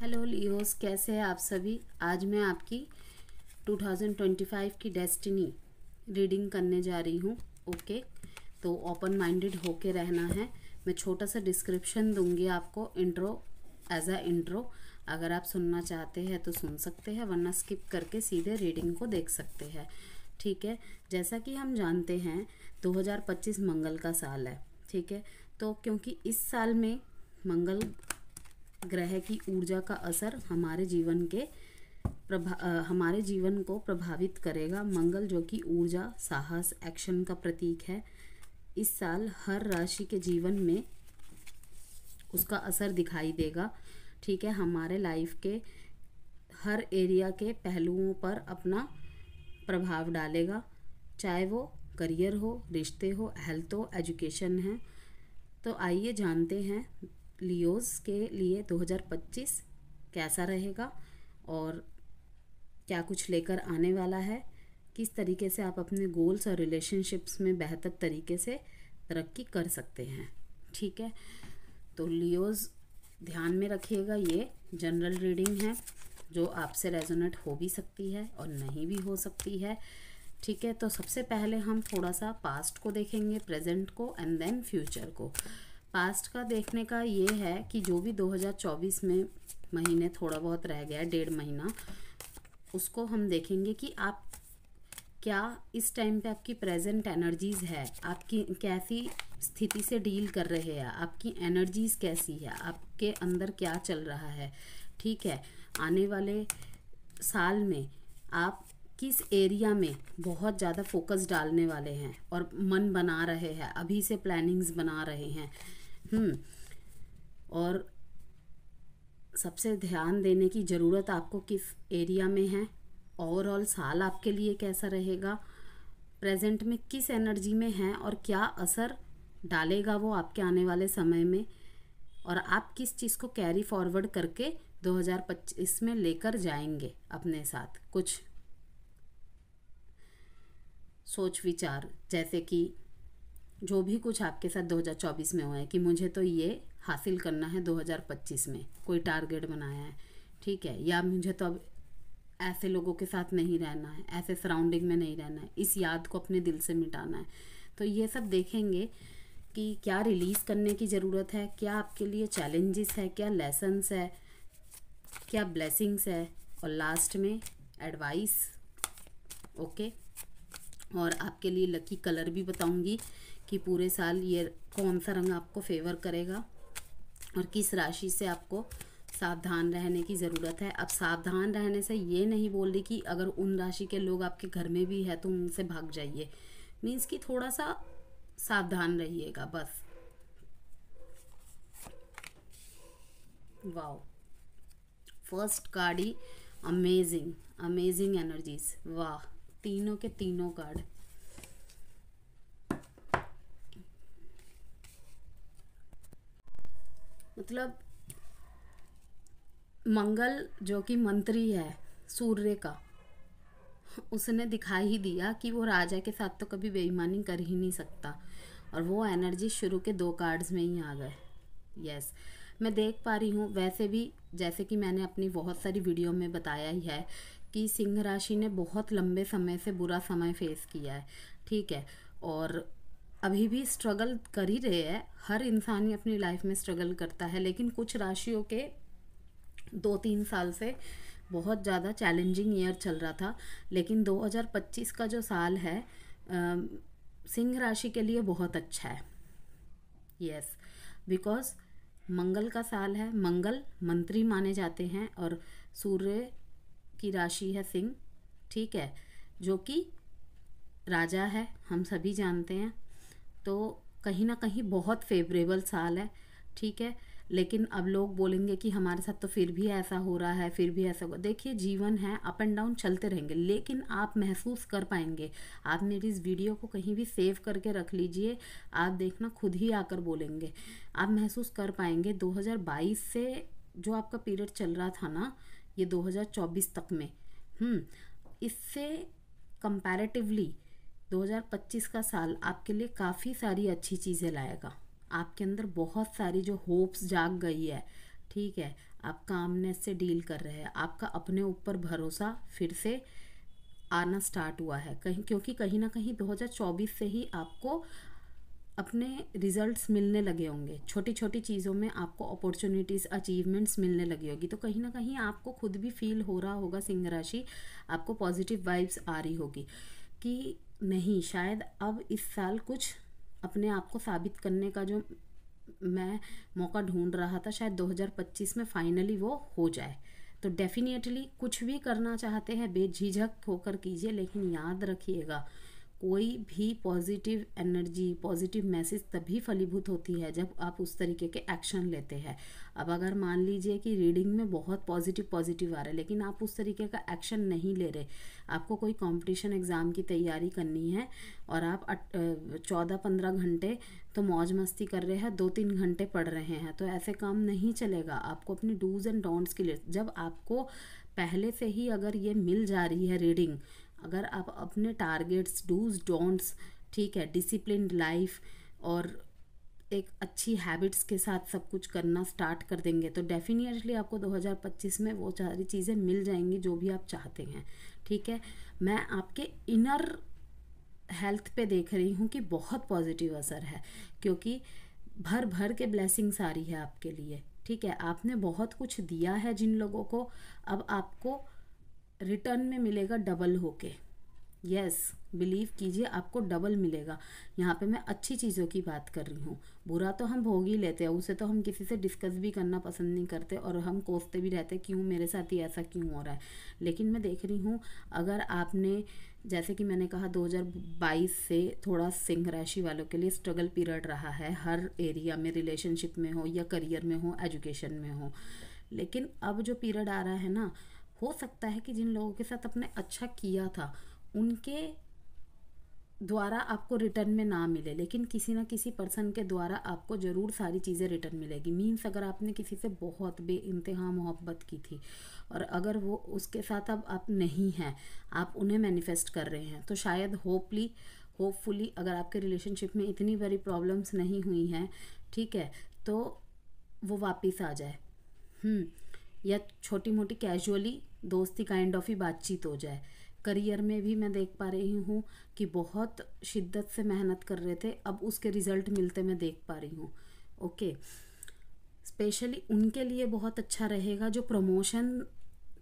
Hello Leos, कैसे हैं आप सभी। आज मैं आपकी 2025 की डेस्टिनी रीडिंग करने जा रही हूँ। ओके, तो ओपन माइंडेड होके रहना है। मैं छोटा सा डिस्क्रिप्शन दूंगी आपको, इंट्रो एज अ इंट्रो। अगर आप सुनना चाहते हैं तो सुन सकते हैं, वरना स्किप करके सीधे रीडिंग को देख सकते हैं। ठीक है, जैसा कि हम जानते हैं 2025 मंगल का साल है। ठीक है, तो क्योंकि इस साल में मंगल ग्रह की ऊर्जा का असर हमारे जीवन को प्रभावित करेगा। मंगल जो कि ऊर्जा, साहस, एक्शन का प्रतीक है, इस साल हर राशि के जीवन में उसका असर दिखाई देगा। ठीक है, हमारे लाइफ के हर एरिया के पहलुओं पर अपना प्रभाव डालेगा, चाहे वो करियर हो, रिश्ते हो, हेल्थ हो, एजुकेशन है। तो आइए जानते हैं लियोस के लिए 2025 कैसा रहेगा और क्या कुछ लेकर आने वाला है, किस तरीके से आप अपने गोल्स और रिलेशनशिप्स में बेहतर तरीके से तरक्की कर सकते हैं। ठीक है, तो लियोस ध्यान में रखिएगा, ये जनरल रीडिंग है जो आपसे रेजोनेट हो भी सकती है और नहीं भी हो सकती है। ठीक है, तो सबसे पहले हम थोड़ा सा पास्ट को देखेंगे, प्रेजेंट को एंड देन फ्यूचर को। पास्ट का देखने का ये है कि जो भी 2024 में महीने थोड़ा बहुत रह गया, 1.5 महीना, उसको हम देखेंगे कि आप क्या इस टाइम पे आपकी प्रेजेंट एनर्जीज़ है, आपकी कैसी स्थिति से डील कर रहे हैं, आपकी एनर्जीज़ कैसी है, आपके अंदर क्या चल रहा है। ठीक है, आने वाले साल में आप किस एरिया में बहुत ज़्यादा फोकस डालने वाले हैं और मन बना रहे हैं, अभी से प्लानिंग्स बना रहे हैं। और सबसे ध्यान देने की ज़रूरत आपको किस एरिया में है, ओवरऑल साल आपके लिए कैसा रहेगा, प्रेजेंट में किस एनर्जी में है और क्या असर डालेगा वो आपके आने वाले समय में, और आप किस चीज़ को कैरी फॉरवर्ड करके 2025 में लेकर जाएंगे अपने साथ। कुछ सोच विचार, जैसे कि जो भी कुछ आपके साथ 2024 में हुआ है कि मुझे तो ये हासिल करना है 2025 में, कोई टारगेट बनाया है। ठीक है, या मुझे तो अब ऐसे लोगों के साथ नहीं रहना है, ऐसे सराउंडिंग में नहीं रहना है, इस याद को अपने दिल से मिटाना है। तो ये सब देखेंगे कि क्या रिलीज़ करने की ज़रूरत है, क्या आपके लिए चैलेंजेस है, क्या लेसन्स है, क्या ब्लेसिंग्स है, और लास्ट में एडवाइस। ओके, और आपके लिए लकी कलर भी बताऊंगी कि पूरे साल ये कौन सा रंग आपको फेवर करेगा और किस राशि से आपको सावधान रहने की ज़रूरत है। अब सावधान रहने से ये नहीं बोल रही कि अगर उन राशि के लोग आपके घर में भी है तो उनसे भाग जाइए, मीन्स कि थोड़ा सा सावधान रहिएगा बस। वाओ, फर्स्ट कार्ड ही अमेजिंग अमेजिंग एनर्जीज। वाह, तीनों के तीनों कार्ड। मतलब मंगल जो कि मंत्री है सूर्य का, उसने दिखा ही दिया कि वो राजा के साथ तो कभी बेईमानी कर ही नहीं सकता, और वो एनर्जी शुरू के 2 कार्ड्स में ही आ गए। यस, मैं देख पा रही हूँ। वैसे भी जैसे कि मैंने अपनी बहुत सारी वीडियो में बताया ही है कि सिंह राशि ने बहुत लंबे समय से बुरा समय फेस किया है। ठीक है, और अभी भी स्ट्रगल कर ही रहे हैं। हर इंसान ही अपनी लाइफ में स्ट्रगल करता है, लेकिन कुछ राशियों के 2-3 साल से बहुत ज़्यादा चैलेंजिंग ईयर चल रहा था। लेकिन 2025 का जो साल है सिंह राशि के लिए बहुत अच्छा है। यस, बिकॉज मंगल का साल है, मंगल मंत्री माने जाते हैं और सूर्य की राशि है सिंह। ठीक है, जो कि राजा है, हम सभी जानते हैं। तो कहीं ना कहीं बहुत फेवरेबल साल है। ठीक है, लेकिन अब लोग बोलेंगे कि हमारे साथ तो फिर भी ऐसा हो रहा है, फिर भी ऐसा। देखिए, जीवन है, अप एंड डाउन चलते रहेंगे, लेकिन आप महसूस कर पाएंगे। आप मेरी इस वीडियो को कहीं भी सेव करके रख लीजिए, आप देखना खुद ही आकर बोलेंगे। आप महसूस कर पाएंगे 2022 से जो आपका पीरियड चल रहा था ना, ये 2024 तक में, इससे कंपैरेटिवली 2025 का साल आपके लिए काफ़ी सारी अच्छी चीज़ें लाएगा। आपके अंदर बहुत सारी जो होप्स जाग गई है, ठीक है, आप कामनेस से डील कर रहे हैं, आपका अपने ऊपर भरोसा फिर से आना स्टार्ट हुआ है कहीं, क्योंकि कहीं ना कहीं 2024 से ही आपको अपने रिजल्ट्स मिलने लगे होंगे, छोटी छोटी चीज़ों में आपको अपॉर्चुनिटीज़ अचीवमेंट्स मिलने लगी होगी। तो कहीं ना कहीं आपको खुद भी फील हो रहा होगा, सिंह राशि, आपको पॉजिटिव वाइब्स आ रही होगी कि नहीं, शायद अब इस साल कुछ अपने आप को साबित करने का जो मैं मौका ढूंढ रहा था, शायद 2025 में फाइनली वो हो जाए। तो डेफिनेटली कुछ भी करना चाहते हैं बेझिझक होकर कीजिए, लेकिन याद रखिएगा कोई भी पॉजिटिव एनर्जी, पॉजिटिव मैसेज तभी फलीभूत होती है जब आप उस तरीके के एक्शन लेते हैं। अब अगर मान लीजिए कि रीडिंग में बहुत पॉजिटिव आ रहा है लेकिन आप उस तरीके का एक्शन नहीं ले रहे, आपको कोई कंपटीशन एग्ज़ाम की तैयारी करनी है और आप 14-15 घंटे तो मौज मस्ती कर रहे हैं, 2-3 घंटे पढ़ रहे हैं, तो ऐसे काम नहीं चलेगा। आपको अपनी डूज एंड डोंट्स की लिस्ट, जब आपको पहले से ही अगर ये मिल जा रही है रीडिंग, अगर आप अपने टारगेट्स, डूज डोंट्स, ठीक है, डिसिप्लिन्ड लाइफ और एक अच्छी हैबिट्स के साथ सब कुछ करना स्टार्ट कर देंगे तो डेफिनेटली आपको 2025 में वो सारी चीज़ें मिल जाएंगी जो भी आप चाहते हैं। ठीक है, मैं आपके इनर हेल्थ पे देख रही हूँ कि बहुत पॉजिटिव असर है, क्योंकि भर भर के ब्लेसिंग्स आ रही है आपके लिए। ठीक है, आपने बहुत कुछ दिया है जिन लोगों को, अब आपको रिटर्न में मिलेगा डबल होके। यस, बिलीव कीजिए, आपको डबल मिलेगा। यहाँ पे मैं अच्छी चीज़ों की बात कर रही हूँ, बुरा तो हम भोग ही लेते हैं, उसे तो हम किसी से डिस्कस भी करना पसंद नहीं करते और हम कोसते भी रहते क्यों मेरे साथ ही ऐसा क्यों हो रहा है। लेकिन मैं देख रही हूँ अगर आपने, जैसे कि मैंने कहा, 2022 से थोड़ा सिंह राशि वालों के लिए स्ट्रगल पीरियड रहा है, हर एरिया में, रिलेशनशिप में हो या करियर में हो, एजुकेशन में हो। लेकिन अब जो पीरियड आ रहा है ना, हो सकता है कि जिन लोगों के साथ आपने अच्छा किया था उनके द्वारा आपको रिटर्न में ना मिले, लेकिन किसी ना किसी पर्सन के द्वारा आपको ज़रूर सारी चीज़ें रिटर्न मिलेगी। मीन्स अगर आपने किसी से बहुत बेइंतहा मोहब्बत की थी और अगर वो उसके साथ अब आप नहीं हैं, आप उन्हें मैनिफेस्ट कर रहे हैं, तो शायद होपफुली अगर आपके रिलेशनशिप में इतनी बड़ी प्रॉब्लम्स नहीं हुई हैं, ठीक है, तो वो वापस आ जाए। या छोटी मोटी कैजुअली दोस्ती काइंड ऑफ ही बातचीत हो जाए। करियर में भी मैं देख पा रही हूँ कि बहुत शिद्दत से मेहनत कर रहे थे, अब उसके रिजल्ट मिलते मैं देख पा रही हूँ। ओके, स्पेशली उनके लिए बहुत अच्छा रहेगा जो प्रमोशन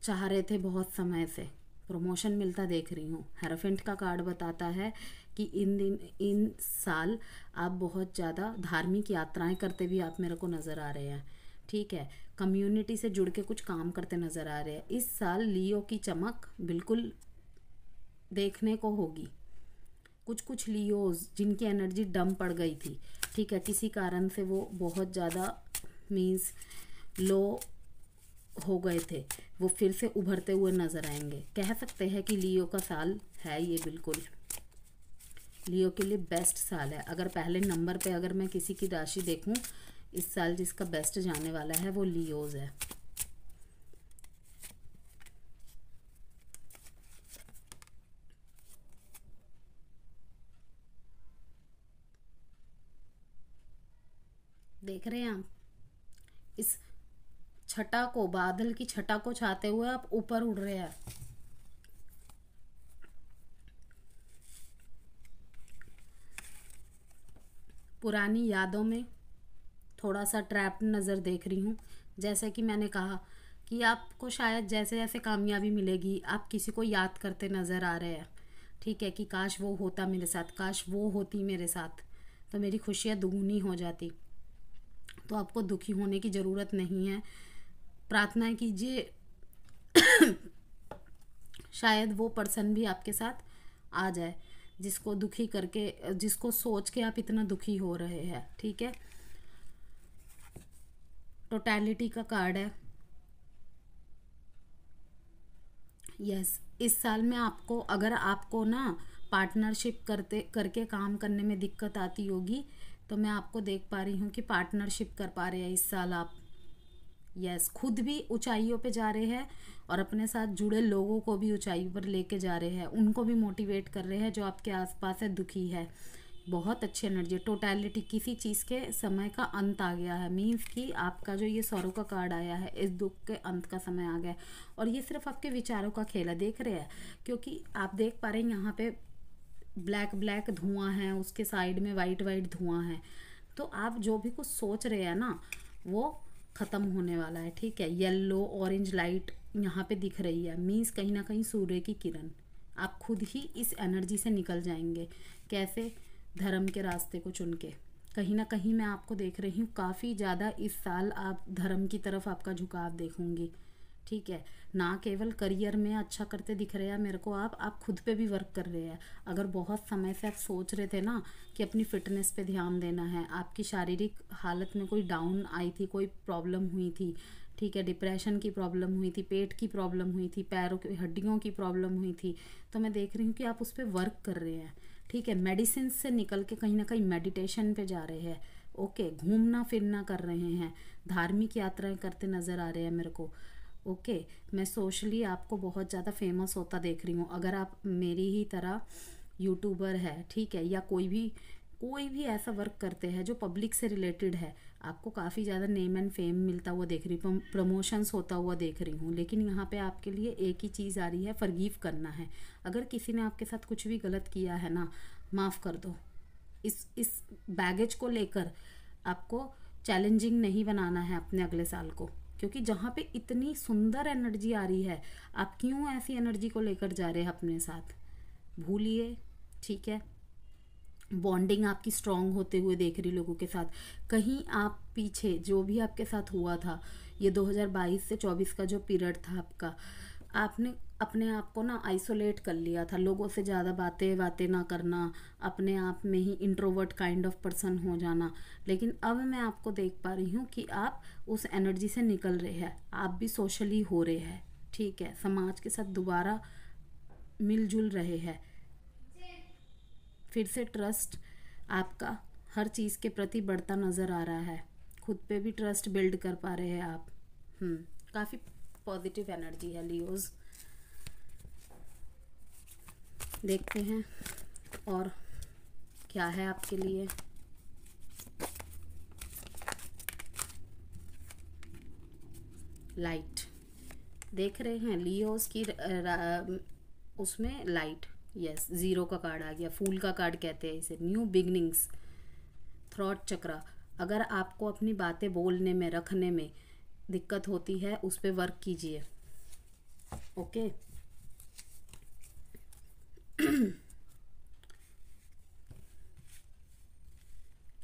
चाह रहे थे बहुत समय से, प्रमोशन मिलता देख रही हूँ। हेरोफेंट का कार्ड बताता है कि इन साल आप बहुत ज़्यादा धार्मिक यात्राएं करते भी आप मेरे को नज़र आ रहे हैं। ठीक है, कम्युनिटी से जुड़ के कुछ काम करते नज़र आ रहे हैं। इस साल लियो की चमक बिल्कुल देखने को होगी। कुछ लियोज जिनकी एनर्जी डम पड़ गई थी, ठीक है, किसी कारण से वो बहुत ज़्यादा मीन्स लो हो गए थे, वो फिर से उभरते हुए नज़र आएंगे। कह सकते हैं कि लियो का साल है ये, बिल्कुल लियो के लिए बेस्ट साल है। अगर पहले नंबर पे अगर मैं किसी की राशि देखूं इस साल जिसका बेस्ट जाने वाला है वो लियोज है। देख रहे हैं आप इस छटा को, बादल की छटा को छाते हुए आप ऊपर उड़ रहे हैं। पुरानी यादों में थोड़ा सा ट्रैप नज़र देख रही हूँ। जैसे कि मैंने कहा कि आपको शायद जैसे जैसे कामयाबी मिलेगी आप किसी को याद करते नज़र आ रहे हैं। ठीक है, कि काश वो होता मेरे साथ, काश वो होती मेरे साथ, तो मेरी खुशियाँ दुगनी हो जाती। तो आपको दुखी होने की ज़रूरत नहीं है, प्रार्थना कीजिए शायद वो पर्सन भी आपके साथ आ जाए जिसको दुखी करके, जिसको सोच के आप इतना दुखी हो रहे हैं। ठीक है, टोटलिटी का कार्ड है। यस, इस साल में आपको, अगर आपको ना पार्टनरशिप करके काम करने में दिक्कत आती होगी तो मैं आपको देख पा रही हूँ कि पार्टनरशिप कर पा रहे हैं इस साल आप। यस, खुद भी ऊंचाइयों पे जा रहे हैं और अपने साथ जुड़े लोगों को भी ऊंचाई पर लेके जा रहे हैं, उनको भी मोटिवेट कर रहे हैं जो आपके आसपास है, दुखी है। बहुत अच्छी एनर्जी है। टोटलिटी, किसी चीज़ के समय का अंत आ गया है, मीन्स कि आपका जो ये सौरों का कार्ड आया है, इस दुख के अंत का समय आ गया है। और ये सिर्फ आपके विचारों का खेल है, देख रहे हैं, क्योंकि आप देख पा रहे हैं यहाँ पे ब्लैक ब्लैक धुआं है, उसके साइड में वाइट वाइट धुआं है। तो आप जो भी कुछ सोच रहे हैं ना, वो ख़त्म होने वाला है, ठीक है। येलो ऑरेंज लाइट यहाँ पे दिख रही है, मीन्स कहीं ना कहीं सूर्य की किरण। आप खुद ही इस एनर्जी से निकल जाएंगे। कैसे? धर्म के रास्ते को चुन के। कहीं ना कहीं मैं आपको देख रही हूँ काफ़ी ज़्यादा इस साल आप धर्म की तरफ आपका झुकाव देखूंगी, ठीक है। ना केवल करियर में अच्छा करते दिख रहे हैं मेरे को, आप खुद पे भी वर्क कर रहे हैं। अगर बहुत समय से आप सोच रहे थे ना कि अपनी फिटनेस पे ध्यान देना है, आपकी शारीरिक हालत में कोई डाउन आई थी, कोई प्रॉब्लम हुई थी, ठीक है, डिप्रेशन की प्रॉब्लम हुई थी, पेट की प्रॉब्लम हुई थी, पैरों की हड्डियों की प्रॉब्लम हुई थी, तो मैं देख रही हूँ कि आप उस पर वर्क कर रहे हैं, ठीक है। मेडिसिन से निकल के कहीं ना कहीं मेडिटेशन पे जा रहे हैं, ओके। घूमना फिरना कर रहे हैं, धार्मिक यात्राएं करते नज़र आ रहे हैं मेरे को, ओके। मैं सोशली आपको बहुत ज़्यादा फेमस होता देख रही हूँ। अगर आप मेरी ही तरह यूट्यूबर है, ठीक है, या कोई भी ऐसा वर्क करते हैं जो पब्लिक से रिलेटेड है, आपको काफ़ी ज़्यादा नेम एंड फेम मिलता हुआ देख रही हूँ, प्रमोशंस होता हुआ देख रही हूँ। लेकिन यहाँ पे आपके लिए एक ही चीज़ आ रही है, फॉरगिव करना है। अगर किसी ने आपके साथ कुछ भी गलत किया है ना, माफ़ कर दो। इस बैगेज को लेकर आपको चैलेंजिंग नहीं बनाना है अपने अगले साल को, क्योंकि जहाँ पे इतनी सुंदर एनर्जी आ रही है, आप क्यों ऐसी एनर्जी को लेकर जा रहे हैं अपने साथ? भूलिए, ठीक है। बॉन्डिंग आपकी स्ट्रांग होते हुए देख रही लोगों के साथ। कहीं आप पीछे जो भी आपके साथ हुआ था, ये 2022 से 24 का जो पीरियड था आपका, आपने अपने आप को ना आइसोलेट कर लिया था, लोगों से ज़्यादा बातें ना करना, अपने आप में ही इंट्रोवर्ट काइंड ऑफ पर्सन हो जाना। लेकिन अब मैं आपको देख पा रही हूँ कि आप उस एनर्जी से निकल रहे हैं, आप भी सोशली हो रहे हैं, ठीक है, समाज के साथ दोबारा मिलजुल रहे हैं। फिर से ट्रस्ट आपका हर चीज़ के प्रति बढ़ता नज़र आ रहा है, खुद पे भी ट्रस्ट बिल्ड कर पा रहे हैं आप। काफ़ी पॉजिटिव एनर्जी है लियोज। देखते हैं और क्या है आपके लिए। लाइट देख रहे हैं लियोज की, उसमें लाइट, यस, ज़ीरो का कार्ड आ गया, फूल का कार्ड कहते हैं इसे, न्यू बिगनिंग्स, थ्रॉट चक्रा। अगर आपको अपनी बातें बोलने में, रखने में दिक्कत होती है, उस पर वर्क कीजिए, ओके।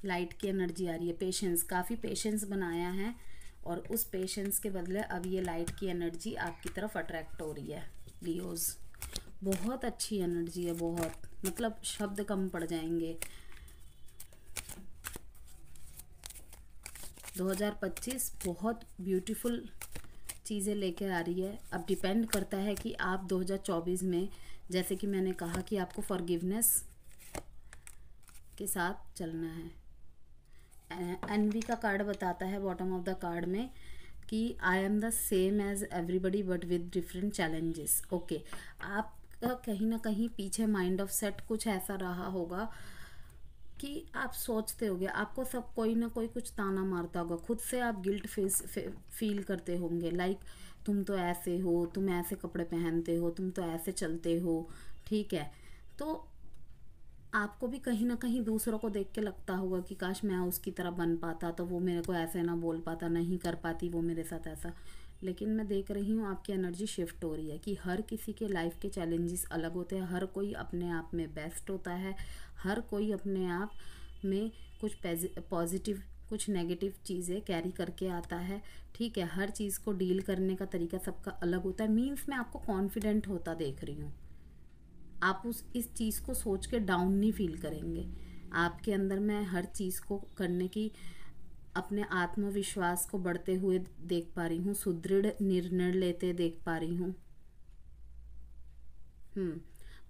लाइट की एनर्जी आ रही है, पेशेंस, काफ़ी पेशेंस बनाया है, और उस पेशेंस के बदले अब ये लाइट की एनर्जी आपकी तरफ अट्रैक्ट हो रही है लियोज। बहुत अच्छी एनर्जी है, बहुत, मतलब शब्द कम पड़ जाएंगे। 2025 बहुत ब्यूटीफुल चीज़ें लेकर आ रही है। अब डिपेंड करता है कि आप 2024 में, जैसे कि मैंने कहा कि आपको फॉरगिवनेस के साथ चलना है। एनवी का कार्ड बताता है बॉटम ऑफ द कार्ड में कि I am the same age everybody but with different challenges, okay. आपका कहीं ना कहीं पीछे माइंड ऑफ सेट कुछ ऐसा रहा होगा कि आप सोचते होगे, आपको सब कोई ना कोई कुछ ताना मारता होगा, खुद से आप गिल्ट फील करते होंगे, लाइक तुम तो ऐसे हो, तुम ऐसे कपड़े पहनते हो, तुम तो ऐसे चलते हो, ठीक है। तो आपको भी कहीं ना कहीं दूसरों को देख के लगता होगा कि काश मैं उसकी तरह बन पाता, तो वो मेरे को ऐसे ना बोल पाता, नहीं कर पाती वो मेरे साथ ऐसा। लेकिन मैं देख रही हूँ आपकी एनर्जी शिफ्ट हो रही है कि हर किसी के लाइफ के चैलेंजेस अलग होते हैं, हर कोई अपने आप में बेस्ट होता है, हर कोई अपने आप में कुछ पॉजिटिव कुछ नेगेटिव चीज़ें कैरी करके आता है, ठीक है। हर चीज़ को डील करने का तरीका सबका अलग होता है। मीन्स मैं आपको कॉन्फिडेंट होता देख रही हूँ, आप इस चीज़ को सोच के डाउन नहीं फील करेंगे। आपके अंदर मैं हर चीज़ को करने की, अपने आत्मविश्वास को बढ़ते हुए देख पा रही हूँ, सुदृढ़ निर्णय लेते देख पा रही हूँ।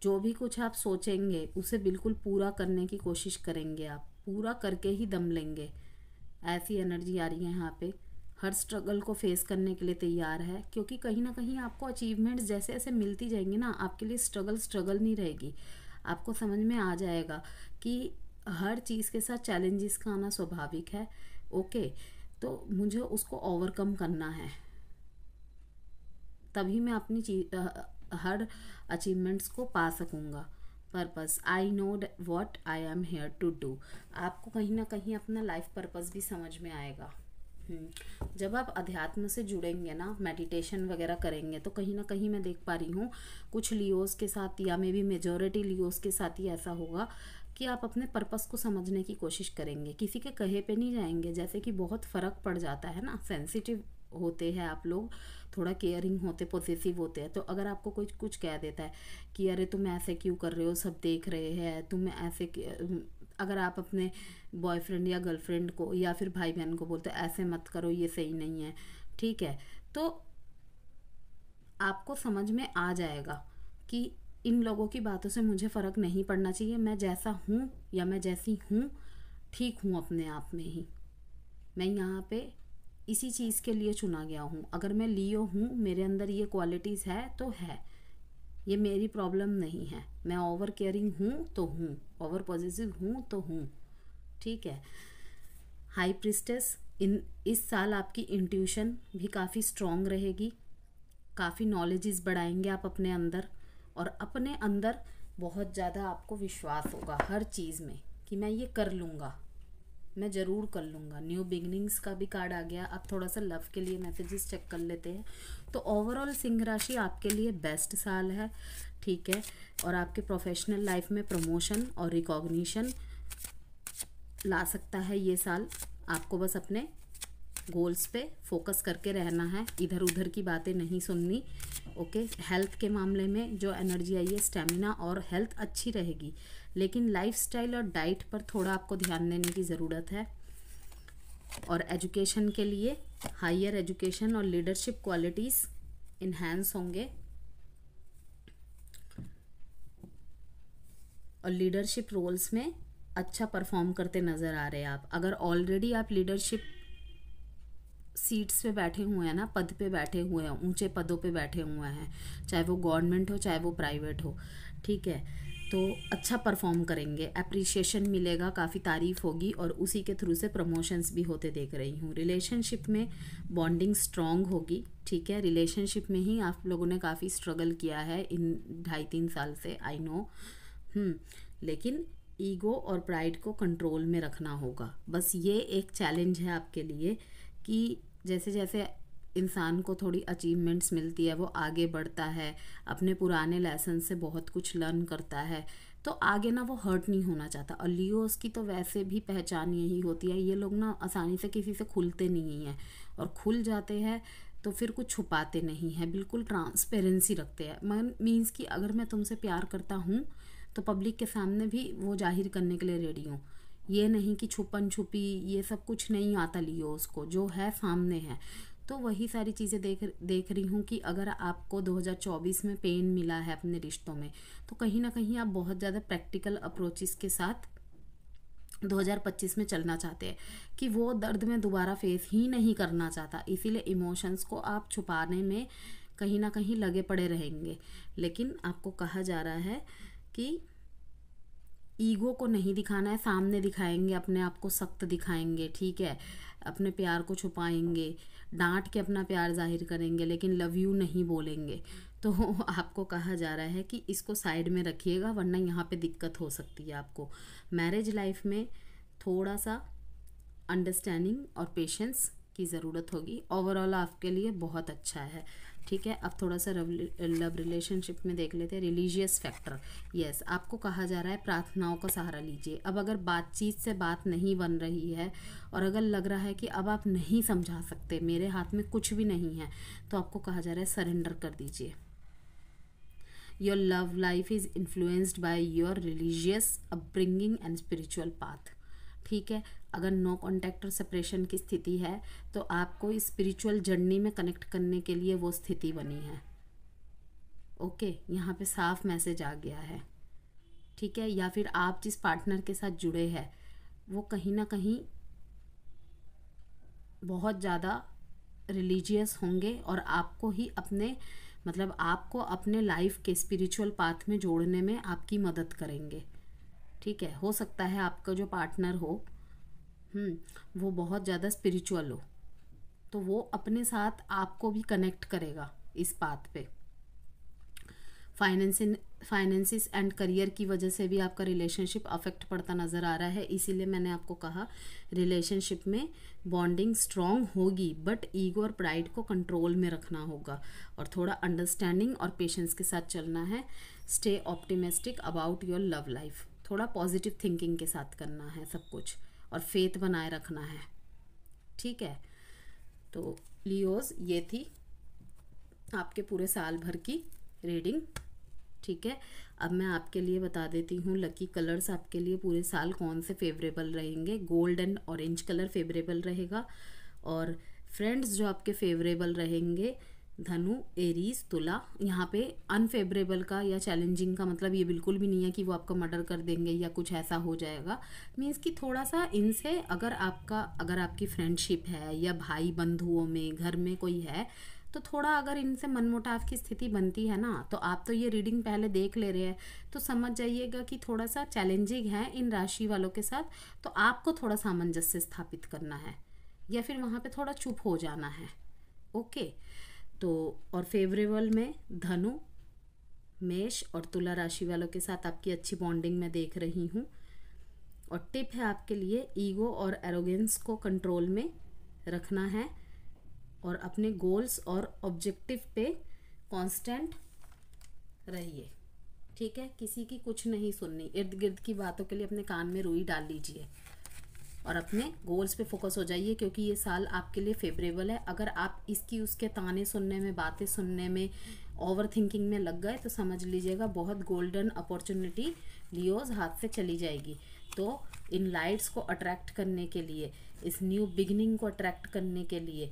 जो भी कुछ आप सोचेंगे उसे बिल्कुल पूरा करने की कोशिश करेंगे, आप पूरा करके ही दम लेंगे, ऐसी एनर्जी आ रही है यहाँ पे। हर स्ट्रगल को फेस करने के लिए तैयार है, क्योंकि कहीं ना कहीं आपको अचीवमेंट्स जैसे जैसे मिलती जाएंगी ना, आपके लिए स्ट्रगल नहीं रहेगी। आपको समझ में आ जाएगा कि हर चीज़ के साथ चैलेंजेस का आना स्वाभाविक है। ओके, तो मुझे उसको ओवरकम करना है, तभी मैं अपनी हर अचीवमेंट्स को पा सकूँगा। Purpose, I know what I am here to do. आपको कहीं ना कहीं अपना लाइफ पर्पस भी समझ में आएगा। जब आप अध्यात्म से जुड़ेंगे ना, मेडिटेशन वगैरह करेंगे, तो कहीं ना कहीं मैं देख पा रही हूँ कुछ लियोस के साथ, या मे बी मेजॉरिटी लियोस के साथ ही ऐसा होगा कि आप अपने पर्पस को समझने की कोशिश करेंगे, किसी के कहे पे नहीं जाएंगे। जैसे कि बहुत फ़र्क पड़ जाता है ना, सेंसिटिव होते हैं आप लोग, थोड़ा केयरिंग होते, पॉसेसिव होते हैं। तो अगर आपको कोई कुछ कह देता है कि अरे तुम ऐसे क्यों कर रहे हो, सब देख रहे हैं, तुम ऐसे, अगर आप अपने बॉयफ्रेंड या गर्लफ्रेंड को या फिर भाई बहन को बोलते ऐसे मत करो, ये सही नहीं है, ठीक है, तो आपको समझ में आ जाएगा कि इन लोगों की बातों से मुझे फ़र्क नहीं पड़ना चाहिए। मैं जैसा हूँ या मैं जैसी हूँ ठीक हूँ अपने आप में ही। मैं यहाँ पे इसी चीज़ के लिए चुना गया हूँ। अगर मैं लियो हूँ, मेरे अंदर ये क्वालिटीज़ है तो है, ये मेरी प्रॉब्लम नहीं है। मैं ओवर केयरिंग हूँ तो हूँ, ओवर पॉजिटिव हूँ तो हूँ, ठीक है। हाई प्रिस्टेस, इस साल आपकी इंट्यूशन भी काफ़ी स्ट्रॉन्ग रहेगी, काफ़ी नॉलेजेस बढ़ाएंगे आप अपने अंदर, और अपने अंदर बहुत ज़्यादा आपको विश्वास होगा हर चीज़ में कि मैं ये कर लूँगा, मैं ज़रूर कर लूँगा। न्यू बिगनिंग्स का भी कार्ड आ गया। अब थोड़ा सा लव के लिए मैसेजेस चेक कर लेते हैं। तो ओवरऑल सिंह राशि आपके लिए बेस्ट साल है, ठीक है। और आपके प्रोफेशनल लाइफ में प्रमोशन और रिकॉग्निशन ला सकता है ये साल। आपको बस अपने गोल्स पे फोकस करके रहना है, इधर उधर की बातें नहीं सुननी, ओके। हेल्थ के मामले में जो एनर्जी आई है, स्टेमिना और हेल्थ अच्छी रहेगी, लेकिन लाइफस्टाइल और डाइट पर थोड़ा आपको ध्यान देने की ज़रूरत है। और एजुकेशन के लिए हायर एजुकेशन और लीडरशिप क्वालिटीज़ इन्हांस होंगे, और लीडरशिप रोल्स में अच्छा परफॉर्म करते नज़र आ रहे हैं आप। अगर ऑलरेडी आप लीडरशिप सीट्स पे बैठे हुए हैं ना, पद पे बैठे हुए हैं, ऊंचे पदों पे बैठे हुए हैं, चाहे वो गवर्नमेंट हो चाहे वो प्राइवेट हो, ठीक है, तो अच्छा परफॉर्म करेंगे, अप्रिसिएशन मिलेगा, काफ़ी तारीफ होगी, और उसी के थ्रू से प्रमोशंस भी होते देख रही हूँ। रिलेशनशिप में बॉन्डिंग स्ट्रॉन्ग होगी, ठीक है। रिलेशनशिप में ही आप लोगों ने काफ़ी स्ट्रगल किया है इन 2.5-3 साल से, आई नो, लेकिन ईगो और प्राइड को कंट्रोल में रखना होगा। बस ये एक चैलेंज है आपके लिए कि जैसे जैसे इंसान को थोड़ी अचीवमेंट्स मिलती है, वो आगे बढ़ता है, अपने पुराने लेसन से बहुत कुछ लर्न करता है, तो आगे ना वो हर्ट नहीं होना चाहता। और लियोस की तो वैसे भी पहचान यही होती है, ये लोग ना आसानी से किसी से खुलते नहीं हैं, और खुल जाते हैं तो फिर कुछ छुपाते नहीं हैं, बिल्कुल ट्रांसपेरेंसी रखते हैं। मीन्स कि अगर मैं तुमसे प्यार करता हूँ तो पब्लिक के सामने भी वो जाहिर करने के लिए रेडी हूँ। ये नहीं कि छुपन छुपी ये सब कुछ नहीं आता लियोस को, जो है सामने है। तो वही सारी चीज़ें देख रही हूँ कि अगर आपको 2024 में पेन मिला है अपने रिश्तों में, तो कहीं ना कहीं आप बहुत ज़्यादा प्रैक्टिकल अप्रोचेस के साथ 2025 में चलना चाहते हैं, कि वो दर्द में दोबारा फेस ही नहीं करना चाहता, इसीलिए इमोशंस को आप छुपाने में कहीं ना कहीं लगे पड़े रहेंगे। लेकिन आपको कहा जा रहा है कि ईगो को नहीं दिखाना है, सामने दिखाएंगे, अपने आप को सख्त दिखाएंगे, ठीक है, अपने प्यार को छुपाएंगे, डांट के अपना प्यार जाहिर करेंगे, लेकिन लव यू नहीं बोलेंगे। तो आपको कहा जा रहा है कि इसको साइड में रखिएगा, वरना यहाँ पे दिक्कत हो सकती है आपको। मैरिज लाइफ में थोड़ा सा अंडरस्टैंडिंग और पेशेंस की ज़रूरत होगी। ओवरऑल आपके लिए बहुत अच्छा है, ठीक है। अब थोड़ा सा लव रिलेशनशिप में देख लेते हैं। रिलीजियस फैक्टर, यस, आपको कहा जा रहा है प्रार्थनाओं का सहारा लीजिए। अब अगर बातचीत से बात नहीं बन रही है, और अगर लग रहा है कि अब आप नहीं समझा सकते, मेरे हाथ में कुछ भी नहीं है, तो आपको कहा जा रहा है सरेंडर कर दीजिए। Your love life is influenced by your religious upbringing and spiritual path, ठीक है। अगर नो कॉन्टैक्ट और सेपरेशन की स्थिति है, तो आपको इस स्पिरिचुअल जर्नी में कनेक्ट करने के लिए वो स्थिति बनी है, ओके। यहाँ पे साफ मैसेज आ गया है, ठीक है। या फिर आप जिस पार्टनर के साथ जुड़े हैं वो कहीं ना कहीं बहुत ज़्यादा रिलीजियस होंगे, और आपको ही अपने आपको अपने लाइफ के स्पिरिचुअल पाथ में जोड़ने में आपकी मदद करेंगे, ठीक है, हो सकता है आपका जो पार्टनर हो वो बहुत ज़्यादा स्पिरिचुअल हो, तो वो अपने साथ आपको भी कनेक्ट करेगा इस बात पे। फाइनेंसिस एंड करियर की वजह से भी आपका रिलेशनशिप अफेक्ट पड़ता नज़र आ रहा है, इसीलिए मैंने आपको कहा रिलेशनशिप में बॉन्डिंग स्ट्रॉन्ग होगी, बट ईगो और प्राइड को कंट्रोल में रखना होगा और थोड़ा अंडरस्टैंडिंग और पेशेंस के साथ चलना है। Stay optimistic about your love life, थोड़ा पॉजिटिव थिंकिंग के साथ करना है सब कुछ और फेथ बनाए रखना है। ठीक है, तो लियोज ये थी आपके पूरे साल भर की रीडिंग। ठीक है, अब मैं आपके लिए बता देती हूँ लकी कलर्स आपके लिए पूरे साल कौन से फेवरेबल रहेंगे। Gold and orange colour favourable रहेगा, और फ्रेंड्स जो आपके फेवरेबल रहेंगे धनु, एरीज, तुला। यहाँ पे अनफेवरेबल का या चैलेंजिंग का मतलब ये बिल्कुल भी नहीं है कि वो आपका मर्डर कर देंगे या कुछ ऐसा हो जाएगा। मीन्स कि थोड़ा सा इनसे अगर आपकी फ्रेंडशिप है या भाई बंधुओं में घर में कोई है, तो थोड़ा अगर इनसे मनमुटाव की स्थिति बनती है ना, तो आप तो ये रीडिंग पहले देख ले रहे हैं तो समझ जाइएगा कि थोड़ा सा चैलेंजिंग है इन राशि वालों के साथ, तो आपको थोड़ा सामंजस्य स्थापित करना है या फिर वहाँ पे थोड़ा चुप हो जाना है। ओके, तो और फेवरेबल में धनु, मेष और तुला राशि वालों के साथ आपकी अच्छी बॉन्डिंग मैं देख रही हूँ। और टिप है आपके लिए, ईगो और एरोगेंस को कंट्रोल में रखना है और अपने गोल्स और ऑब्जेक्टिव पे कांस्टेंट रहिए। ठीक है, किसी की कुछ नहीं सुननी, इर्द गिर्द की बातों के लिए अपने कान में रुई डाल लीजिए और अपने गोल्स पे फोकस हो जाइए, क्योंकि ये साल आपके लिए फेवरेबल है। अगर आप इसकी उसके ताने सुनने में, बातें सुनने में, ओवर थिंकिंग में लग गए तो समझ लीजिएगा बहुत गोल्डन अपॉर्चुनिटी लियोज हाथ से चली जाएगी। तो इन लाइट्स को अट्रैक्ट करने के लिए, इस न्यू बिगिनिंग को अट्रैक्ट करने के लिए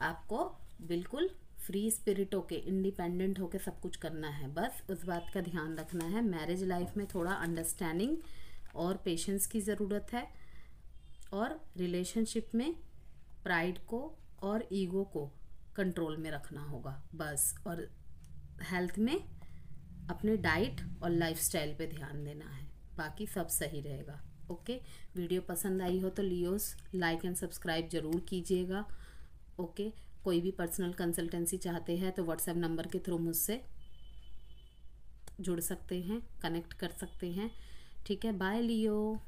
आपको बिल्कुल फ्री स्पिरिट होके, इंडिपेंडेंट होके सब कुछ करना है। बस उस बात का ध्यान रखना है। मैरिज लाइफ में थोड़ा अंडरस्टैंडिंग और पेशेंस की ज़रूरत है, और रिलेशनशिप में प्राइड को और ईगो को कंट्रोल में रखना होगा बस। और हेल्थ में अपने डाइट और लाइफस्टाइल पे ध्यान देना है, बाकी सब सही रहेगा। ओके, वीडियो पसंद आई हो तो लियोस लाइक एंड सब्सक्राइब ज़रूर कीजिएगा। ओके, कोई भी पर्सनल कंसल्टेंसी चाहते हैं तो व्हाट्सएप नंबर के थ्रू मुझसे जुड़ सकते हैं, कनेक्ट कर सकते हैं। ठीक है, बाय लियो।